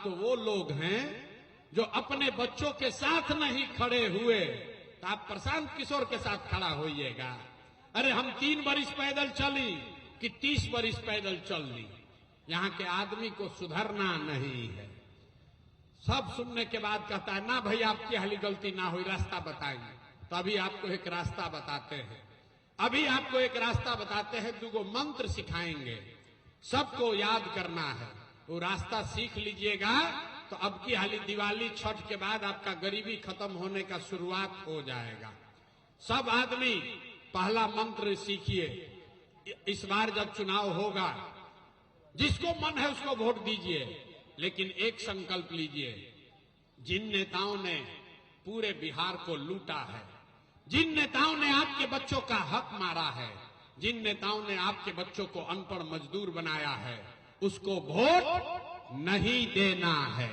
तो वो लोग हैं जो अपने बच्चों के साथ नहीं खड़े हुए, तो आप प्रशांत किशोर के साथ खड़ा होइएगा। अरे हम 3 बरिस पैदल चली कि 30 बरिस पैदल चल ली। यहां के आदमी को सुधरना नहीं है। सब सुनने के बाद कहता है ना भाई आपकी हाली गलती ना हुई, रास्ता बताइए। तो अभी आपको एक रास्ता बताते हैं, अभी आपको एक रास्ता बताते हैं, 2 मंत्र सिखाएंगे, सबको याद करना है। वो रास्ता सीख लीजिएगा तो अब की हाली दिवाली छठ के बाद आपका गरीबी खत्म होने का शुरुआत हो जाएगा। सब आदमी पहला मंत्र सीखिए। इस बार जब चुनाव होगा, जिसको मन है उसको वोट दीजिए, लेकिन एक संकल्प लीजिए, जिन नेताओं ने पूरे बिहार को लूटा है, जिन नेताओं ने आपके बच्चों का हक मारा है, जिन नेताओं ने आपके बच्चों को अनपढ़ मजदूर बनाया है, उसको वोट नहीं देना है।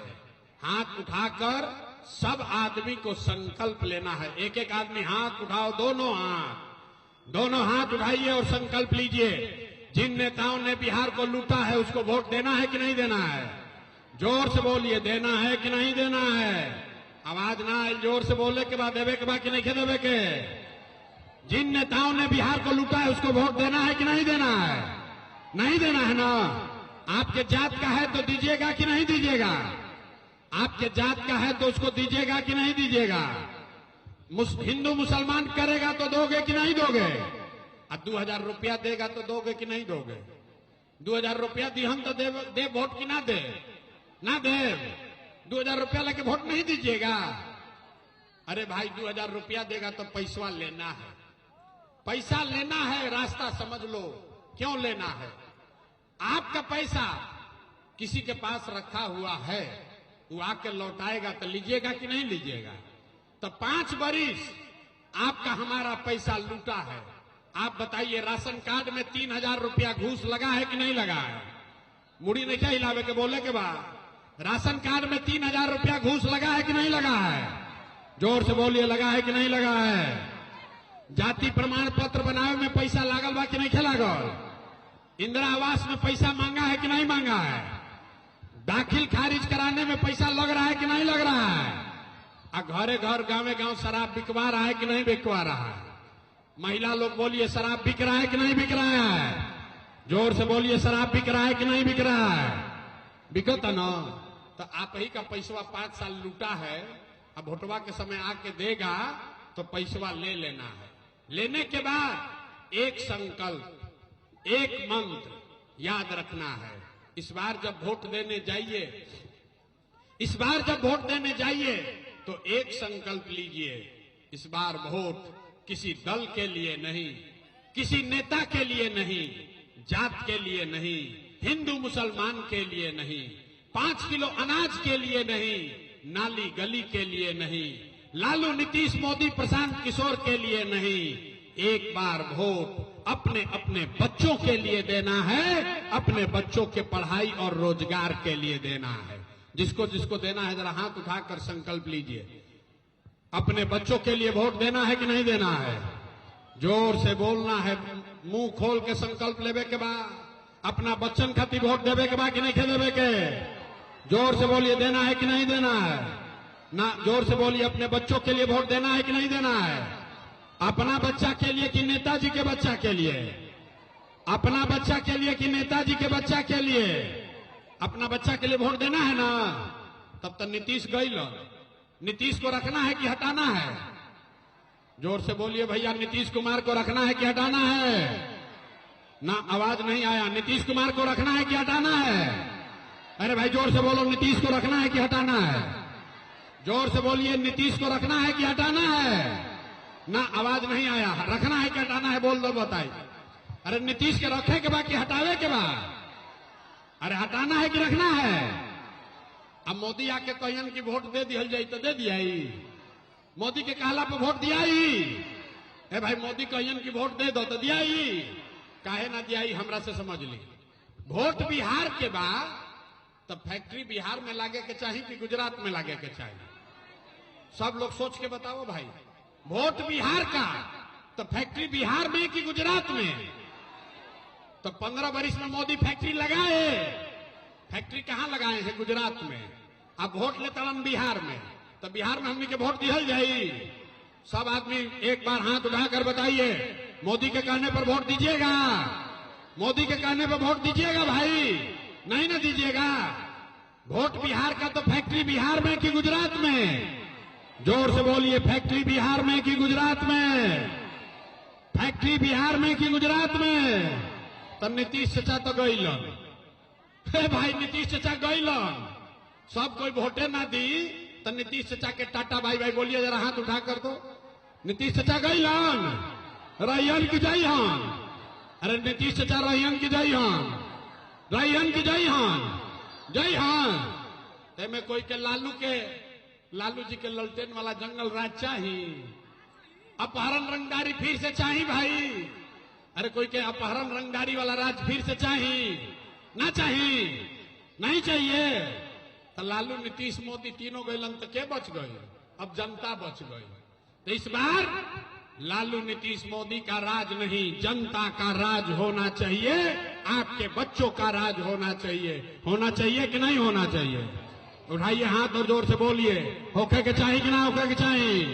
हाथ उठाकर सब आदमी को संकल्प लेना है। एक एक आदमी हाथ उठाओ, दोनों हाथ उठाइए और संकल्प लीजिए। जिन नेताओं ने बिहार को लूटा है उसको वोट देना है कि नहीं देना है? जोर से बोलिए, देना है कि नहीं देना है? आवाज ना आए, जोर से बोले के बाद देवे के बाद कि नहीं देवे के? जिन नेताओं ने बिहार को लूटा है उसको वोट देना है कि नहीं देना है? नहीं देना है ना? आपके जात का है तो दीजिएगा कि नहीं दीजिएगा? आपके जात का है तो उसको दीजिएगा कि नहीं दीजिएगा? हिंदू मुसलमान करेगा तो दोगे कि नहीं दोगे? और 2000 रुपया देगा तो दोगे कि नहीं दोगे? 2000 रुपया दिहन तो दे वोट की ना दे? ना दे। 2000 रुपया लेके वोट नहीं दीजिएगा? अरे भाई 2000 रुपया देगा तो पैसा लेना है, पैसा लेना है। रास्ता समझ लो क्यों लेना है। आपका पैसा किसी के पास रखा हुआ है, वो आके लौटाएगा तो लीजिएगा कि नहीं लीजिएगा? तो 5 बरिस आपका हमारा पैसा लूटा है। आप बताइए, राशन कार्ड में 3000 रुपया घूस लगा है कि नहीं लगा है? मुड़ी नहीं क्या हिलावे के बोले के बाद? राशन कार्ड में 3000 रुपया घूस लगा है कि नहीं लगा है? जोर से बोलिए, लगा है कि नहीं लगा है? जाति प्रमाण पत्र बनावे में पैसा लागल बा कि नहीं खे लागल? इंदिरा आवास में पैसा मांगा है कि नहीं मांगा है? दाखिल खारिज कराने में पैसा लग रहा है कि नहीं लग रहा है? घरे घर गांवे गांव शराब बिकवा रहा है कि नहीं बिकवा रहा है? महिला लोग बोलिए, शराब बिक रहा है कि नहीं बिक रहा है? जोर से बोलिए, शराब बिक रहा है कि नहीं बिक रहा है? बिकता ना? तो आप ही का पैसा 5 साल लूटा है, अब वोटवा के समय आके देगा तो पैसा ले लेना है। लेने के बाद एक संकल्प, एक मंत्र याद रखना है। इस बार जब वोट देने जाइए, इस बार जब वोट देने जाइए तो एक संकल्प लीजिए, इस बार वोट किसी दल के लिए नहीं, किसी नेता के लिए नहीं, जात के लिए नहीं, हिंदू मुसलमान के लिए नहीं, 5 किलो अनाज के लिए नहीं, नाली गली के लिए नहीं, लालू नीतीश मोदी प्रशांत किशोर के लिए नहीं। एक बार वोट अपने अपने बच्चों के लिए देना है, अपने बच्चों के पढ़ाई और रोजगार के लिए देना है। जिसको जिसको देना है जरा हाथ उठाकर संकल्प लीजिए। अपने बच्चों के लिए वोट देना है कि नहीं देना है? जोर से बोलना है, मुंह खोल के संकल्प लेवे के बाद। अपना बच्चन खातिर वोट देवे के बाद कि नहीं देवे के? जोर से बोलिए, देना है कि नहीं देना है? ना, जोर से बोलिए, अपने बच्चों के लिए वोट देना है कि नहीं देना है? अपना बच्चा के लिए कि नेताजी के बच्चा के लिए? अपना बच्चा के लिए कि नेताजी के बच्चा के लिए? अपना बच्चा के लिए वोट देना है ना? तब तो नीतीश गई लो। नीतीश को रखना है कि हटाना है? जोर से बोलिए भैया, नीतीश कुमार को रखना है कि हटाना है? ना, आवाज नहीं आया। नीतीश कुमार को रखना है कि हटाना है? अरे भाई जोर से बोलो, नीतीश को रखना है कि हटाना है? जोर से बोलिए, नीतीश को रखना है कि हटाना है? ना, आवाज नहीं आया। रखना है कि हटाना है? बोल दो, बताइए। अरे नीतीश के रखे के बाद कि हटावे के बाद? अरे हटाना है कि रखना है? अब मोदी आके कहन की वोट दे दिया जाए तो दे दिया ही? मोदी के कहला पे वोट दिया ही? ए भाई, मोदी कहन की वोट दे दो तो दिया ही? काहे ना दिया ही, हमरा से समझ ली। वोट बिहार के बाद तो फैक्ट्री बिहार में लागे के चाहिए कि गुजरात में लागे के चाहिए? सब लोग सोच के बताओ भाई। वोट बिहार का तो फैक्ट्री बिहार में कि गुजरात में? तो 15 बरिस में मोदी फैक्ट्री लगाए, फैक्ट्री कहाँ लगाए हैं? गुजरात में। अब वोट लेता हम बिहार में, तो बिहार में हमने के वोट दिहल जाई। सब आदमी एक बार हाथ उठाकर बताइए, मोदी के कहने पर वोट दीजिएगा? मोदी के कहने पर वोट दीजिएगा भाई? नहीं ना दीजिएगा। वोट बिहार का तो फैक्ट्री बिहार में कि गुजरात में? जोर से बोलिए, फैक्ट्री बिहार में कि गुजरात में? फैक्ट्री बिहार में कि गुजरात में? तब नीतीश चाचा तो गईलन। हे भाई, नीतीश चाचा गईलन, सब कोई वोटे ना दी तो नीतीश चाचा के टाटा भाई भाई बोलिए, जरा हाथ उठा कर दो। नीतीश चाचा गईलन, रैयन की जय हन। अरे नीतीश चाचा रैयन की जय हन, रैयन की जय हन, जय हन। ते में कोई के लालू जी के ललटेन वाला जंगल राज चाहिए, अपहरण रंगदारी फिर से चाहिए भाई। अरे कोई के अपहरण रंगदारी वाला राज फिर से चाहिए? ना चाहिए, नहीं चाहिए। तो लालू, नीतीश, मोदी तीनों गईलन तो के बच गई? अब जनता बच गई। तो इस बार लालू, नीतीश, मोदी का राज नहीं, जनता का राज होना चाहिए। आपके बच्चों का राज होना चाहिए। होना चाहिए कि नहीं होना चाहिए? उठाइए हाथ और जोर से बोलिए, होके के चाहिए कि ना होके के चाहिए?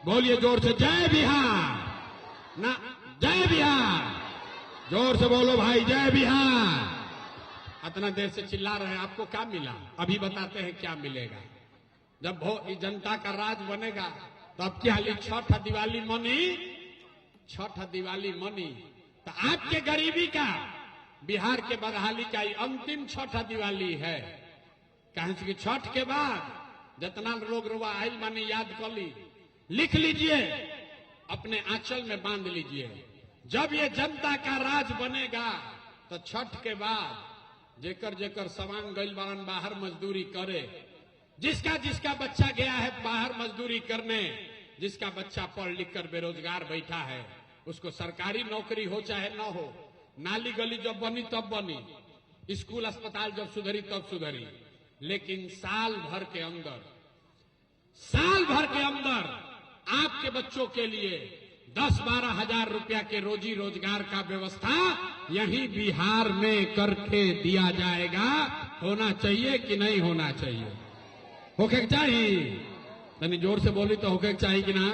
बोलिए जोर से, जय बिहार ना, जय बिहार। जोर से बोलो भाई, जय बिहार। इतना देर से चिल्ला रहे हैं, आपको क्या मिला? अभी बताते हैं क्या मिलेगा। जब जनता का राज बनेगा तो अब की हाली छठ दिवाली मनी, छठ दिवाली मनी। तो आपके गरीबी का, बिहार के बदहाली का अंतिम छठ दिवाली है। कहें कि छठ के बाद जितना लोग रुआ आयल मानी याद कर ली, लिख लीजिए, अपने आंचल में बांध लीजिए। जब ये जनता का राज बनेगा तो छठ के बाद जेकर जेकर सवांग गइल बारन बाहर मजदूरी करे, जिसका जिसका बच्चा गया है बाहर मजदूरी करने, जिसका बच्चा पढ़ लिख कर बेरोजगार बैठा है, उसको सरकारी नौकरी हो चाहे न हो, नाली गली जब बनी तब बनी, स्कूल अस्पताल जब सुधरी तब सुधरी, लेकिन साल भर के अंदर आपके बच्चों के लिए 10-12 हजार रुपया के रोजी रोजगार का व्यवस्था यही बिहार में करके दिया जाएगा। होना चाहिए कि नहीं होना चाहिए? होके चाहिए? तनी जोर से बोली तो होके चाहिए कि ना?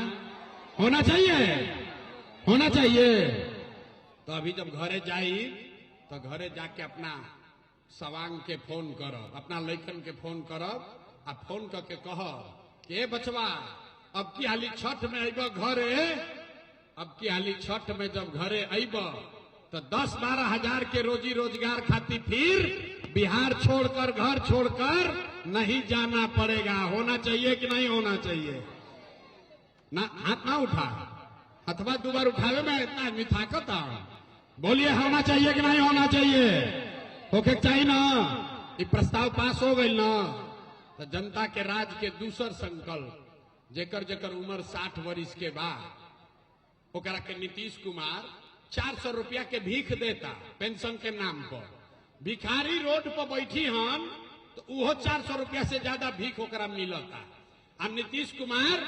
होना चाहिए, होना चाहिए। तो अभी जब घरे जाई तो घरे जाके अपना सवांग के फोन करब, अपना लड़कन के फोन करब, आ फोन करके कहब कि बचवा, अब की हाली छठ में अब घरे, अब की हाली छठ में जब घरे अब तो 10-12 हजार के रोजी रोजगार खातिर फिर बिहार छोड़कर, घर छोड़कर नहीं जाना पड़ेगा। होना चाहिए कि नहीं होना चाहिए? ना हाथ ना उठा, अथवा 2 बार उठावे में इतना आदमी ताकत आ। बोलिए, होना चाहिए कि नहीं होना चाहिए? होके चाहिए ना? ये प्रस्ताव पास हो गई ना? तो जनता के राज के दूसर संकल्प, जेकर जेकर उम्र 60 वर्ष के बाद, ओकरा के नीतीश कुमार 400 रुपया के भीख देता पेंशन के नाम पर। भिखारी रोड पर बैठी हन तो वो 400 रुपया से ज्यादा भीख ओकरा मिलता। अब नीतीश कुमार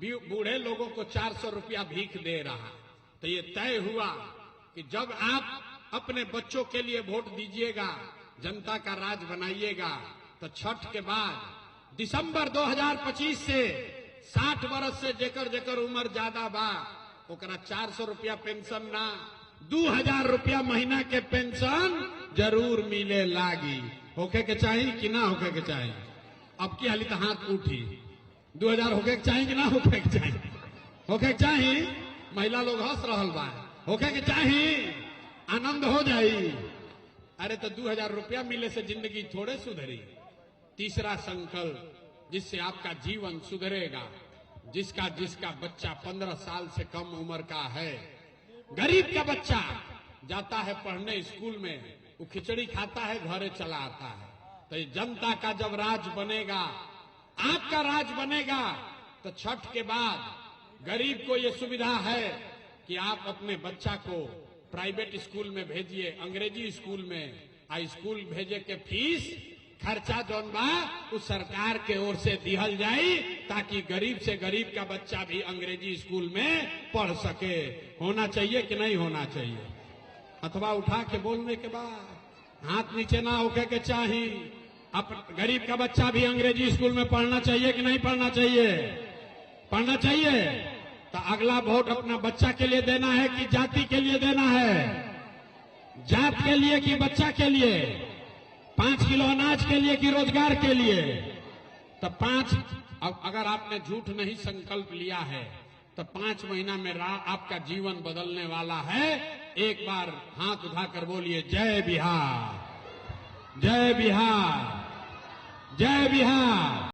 बूढ़े लोगों को 400 रुपया भीख दे रहा। तो ये तय हुआ कि जब आप अपने बच्चों के लिए वोट दीजिएगा, जनता का राज बनाइएगा, तो छठ के बाद दिसंबर 2025 से 60 वर्ष से जेकर जेकर उम्र ज्यादा बा, ओकरा 400 रुपया पेंशन ना, 2000 रुपया महीना के पेंशन जरूर मिले लागी। होके के चाहिए कि ना होके के चाहिए? अब की हाली तो हाथ उठी, 2000 होके के चाहिए कि ना होके के चाहिए? होके के चाहिए। महिला लोग हंस रहल बा, होके के चाहिए, आनंद हो जाई। अरे तो 2000 रुपया मिले से जिंदगी थोड़े सुधरी। तीसरा संकल्प, जिससे आपका जीवन सुधरेगा, जिसका जिसका बच्चा 15 साल से कम उम्र का है, गरीब का बच्चा जाता है पढ़ने स्कूल में, वो खिचड़ी खाता है, घरे चला आता है। तो ये जनता का जब राज बनेगा, आपका राज बनेगा, तो छठ के बाद गरीब को ये सुविधा है कि आप अपने बच्चा को प्राइवेट स्कूल में भेजिए, अंग्रेजी स्कूल में। स्कूल भेजे के फीस खर्चा जौन बा उस सरकार के ओर से दिहल जाई, ताकि गरीब से गरीब का बच्चा भी अंग्रेजी स्कूल में पढ़ सके। होना चाहिए कि नहीं होना चाहिए? अथवा उठा के बोलने के बाद हाथ नीचे ना होके के चाही। अब गरीब का बच्चा भी अंग्रेजी स्कूल में पढ़ना चाहिए कि नहीं पढ़ना चाहिए? पढ़ना चाहिए। तो अगला वोट अपना बच्चा के लिए देना है कि जाति के लिए देना है? जात के लिए कि बच्चा के लिए? 5 किलो अनाज के लिए कि रोजगार के लिए? तो 5, अगर आपने झूठ नहीं संकल्प लिया है तो 5 महीना में आपका जीवन बदलने वाला है। एक बार हाथ उठाकर बोलिए जय बिहार, जय बिहार, जय बिहार।